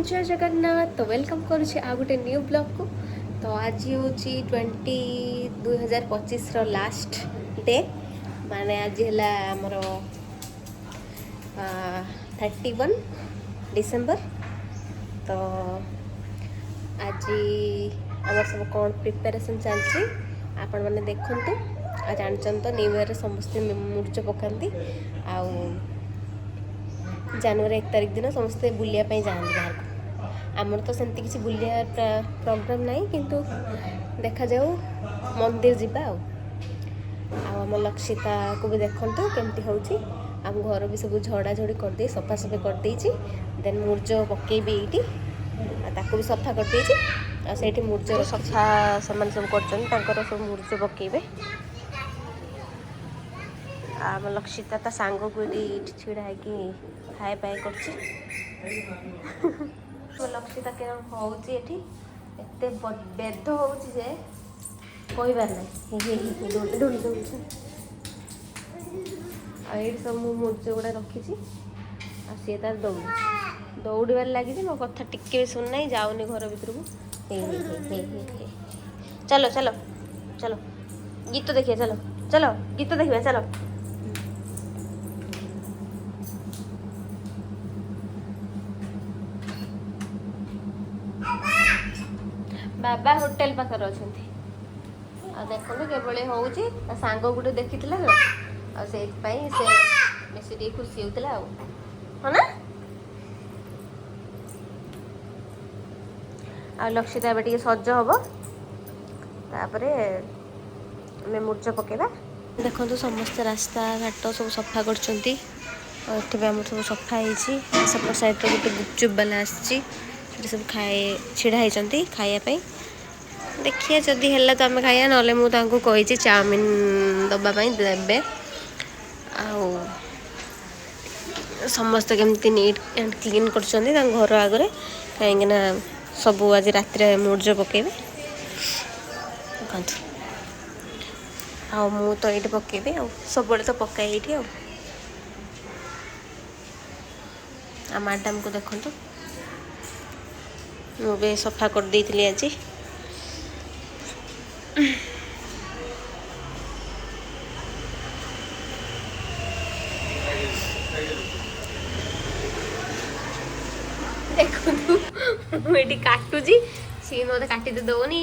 जय जगन्नाथ। तो वेलकम करुच्छे आ गोटे न्यू ब्लॉग को। तो आज हूँ 2025 लास्ट डे माने आज है आमर 31 डिसेम्बर। तो आज आम सब कौन प्रिपेरेसन चलती आपण मैंने देखु। आ जानते तो न्यू ईयर समस्ते मुर्च पकाती जनवरी 1 तारिख दिन समस्ते बुलियापाई जाती बाहर को। आमर तो सेमती किसी बुलिया प्रोग्राम नहीं किंतु देखा जाऊ मंदिर जीवा आम लक्षिता को भी देखु केमती हूँ। आम घर भी सब झड़ाझड़ी करदे सफासफी करदे देन मुर्ज पकेबी ये भी सफा करदे से मुर्ज सफा से सब कर सब मुर्ज पकेबे। आम लक्षिता ता सांग को छिड़ा है कि खाए पाए कर लक्षिता के होती एत बेद हो कहबार ना सब मुर्ज गुड़ा रखी सी तार दौड़बार लगी मो कथा टिके शुणना जाऊनी घर भर को। चलो चलो चलो गीत देखिए चलो चलो गीत देखिए चलो। बाबा होटेल पाखर अच्छा देखो केवल हूँ सांग गोटे देखी तो से बेस खुशी होता हाँ ना। आ लक्षिता ए सज हम तापर मुर्ज पकेबा। देखो समस्त रास्ता घाट सब सफा कर सब सफा होपट साइड गोटे गुपचुप बाला आसी सब खाए छिड़ा होती खायापी। देखिए जदि है तो आम खाया ना मुझे चाउमिन दवापाई देवे समस्त केमती नीट एंड क्लीन कर घर आगे कहीं सब आज रात मुर्ज पकेबे मु तो ये पकेबी सब तो पकाए ये मैडम को देखु मुझे सफा कर दी आज। देखु मुझे काटुची सी मत काटी दौनी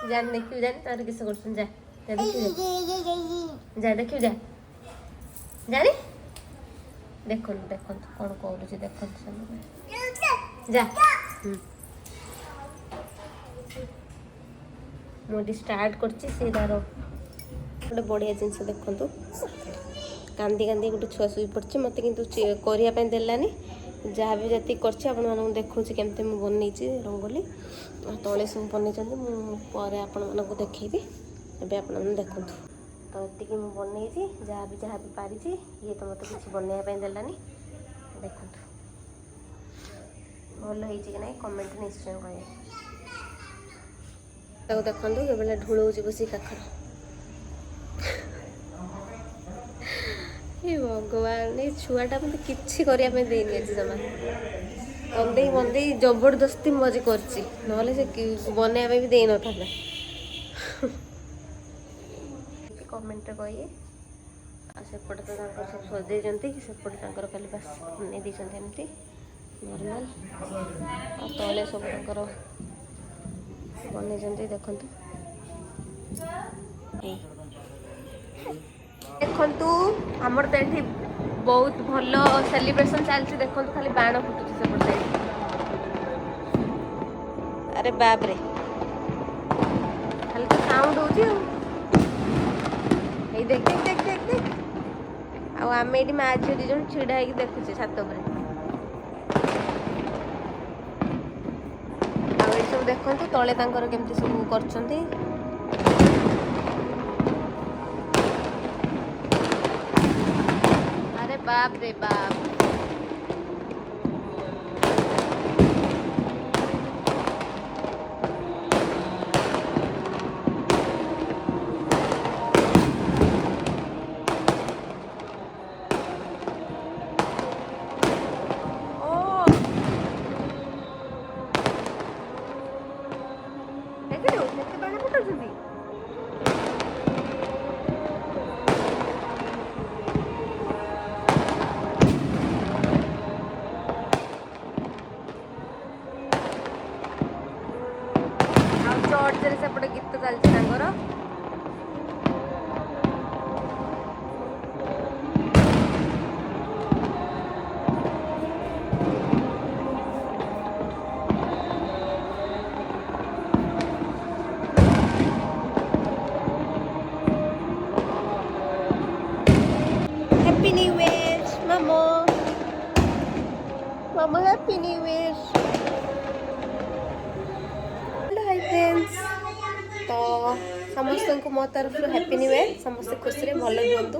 जान देखियो जान तार किस कर जा जा देखियो जा जानी देखो देखो कौन कौन देखो जा मुझे स्टार्ट करछि से तार गोटे बढ़िया जिनस देखु कांदी कांदी गोटे छुआ शुई पड़ी मत कि करने देलानी जहाँ भी जी कर देखूँ केमती मुझे बनई रंगोली तले सब बनई मुझे आपण मानक देखी ए आप देखु। तो ये मुझे बनई जहाँ भी पारी ये तो मत किसी बनवाई देलानी देखु भल हो ना कमेंट निश्चय करें। देखो ये ढूलौची बस काखर भगवान ये छुआटा मत कि करने जमा बंदे बंदे जबरदस्ती मजी कर बनवा भी दे न कमेंट कहिए सेपटे तो सब सजे सेपटे खाली बस बन दी एमती नॉर्मल तले सब बन देखु देखु आमर तो ये बहुत भल सेलिब्रेशन चलती देखो खाली बाण फुटुची सेपट साइड। अरे बाप रे खाली तो साउंड होची देख देख देख देख देख आम ये माँ झील दी जन छिड़ा होगी देखुचे छात उपर सब देखु तले केमती सब कर बाप रे बाप ଦେଖିଲୁ କେତେ ବାଣ ଫୁଟଉଛନ୍ତି। ଆଉ ଚର୍ଚ୍ଚରେ ସେପଟେ ଗୀତ ଚାଲିଛି ତାଙ୍କର। Happy New Year, Mamo. Mamo, Happy New Year. Hello, hi friends. तो समस्त को मो तरफ हैप्पी न्यू इयर। समस्त खुशी भल रुहतु,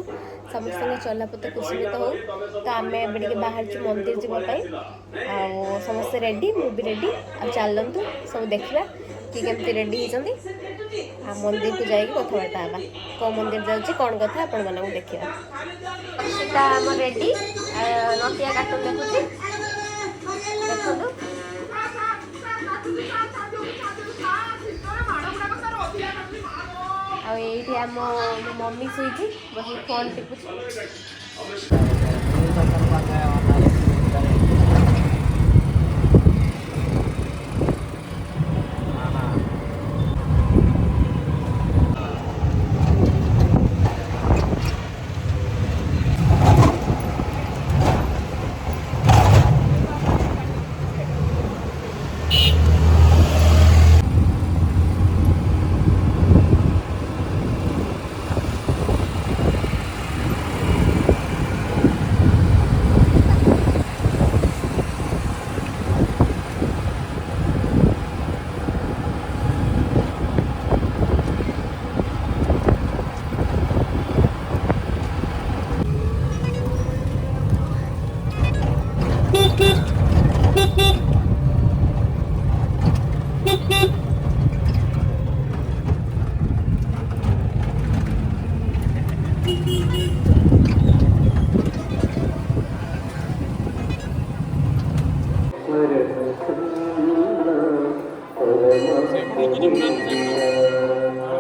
समस्त चलापथ कुशमित हो। तो आम ए बाहर मंदिर जावाई आ समस्ते रेडी, मु भी रेडी। आ चलतु सब देखा कि केमती रेडी होती आ मंदिर को जाइए कथबार्ता हाँ कौ मंदिर जाऊँगी कौन कथा आपण मानक देखा। अक्षिता आम रेडी नटिया कार्टून देखुची देखु। आईठी आम मम्मी शुई बस फोन टिपुची।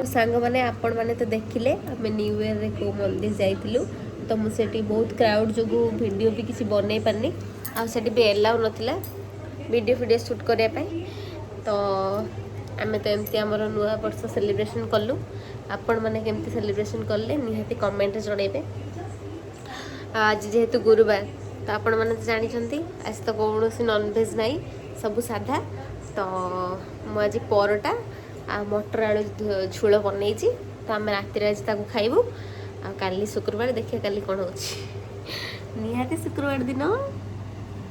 सांग मैंने आपण मैंने तो देखिले आम न्यू ईयर रे को मंदिर जाइलु। तो मुझे बहुत क्राउड जो वीडियो भी किसी बनई पारनी आठ भी एलाउ नाला वीडियो वीडियो शूट करने। तो आम तो एमती आम नुआ वर्ष सेलिब्रेशन कलु। आपण मैंने केमती सेलिब्रेशन कले निहाती कमेंट जनइबे। आज जेहेतु गुरुवार तो आपण मैंने जानते आज तो कौन नॉनभेज नहीं सब साधा। तो मुझे परटा आ मटर आलू झोल बनई। तो आम राति आज खाइबू आ काली शुक्रवार देखिए काली कौन हो निहाती शुक्रवार दिन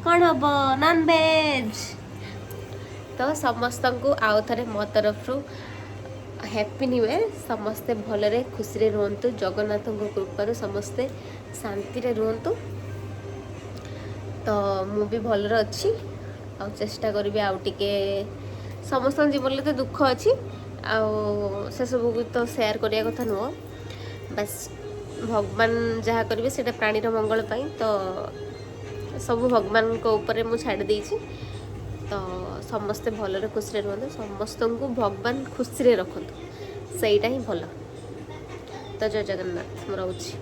कौन हम नॉनभेज। तो समस्त को आउ थे मो तरफ हैप्पी न्यू ईयर। समस्ते भलरे खुशी रुहतु जगन्नाथ कृपार समस्ते शांति रुहतु। तो मु भी भलर अच्छी आ चेष्टा करी आउ टिके समस्त जीवन तो दुख अच्छी से सब तो शेयर करिया कथा नुह। बस भगवान जहाँ करेंगे से प्राणीर मंगल पाई। तो सब भगवान को ऊपर मु छाड़ देछि। तो समस्ते भलरे खुशी रुहतु समस्त को भगवान खुशी रखु सहीटा ही भल। तो जय जगन्नाथ। मैं रोची।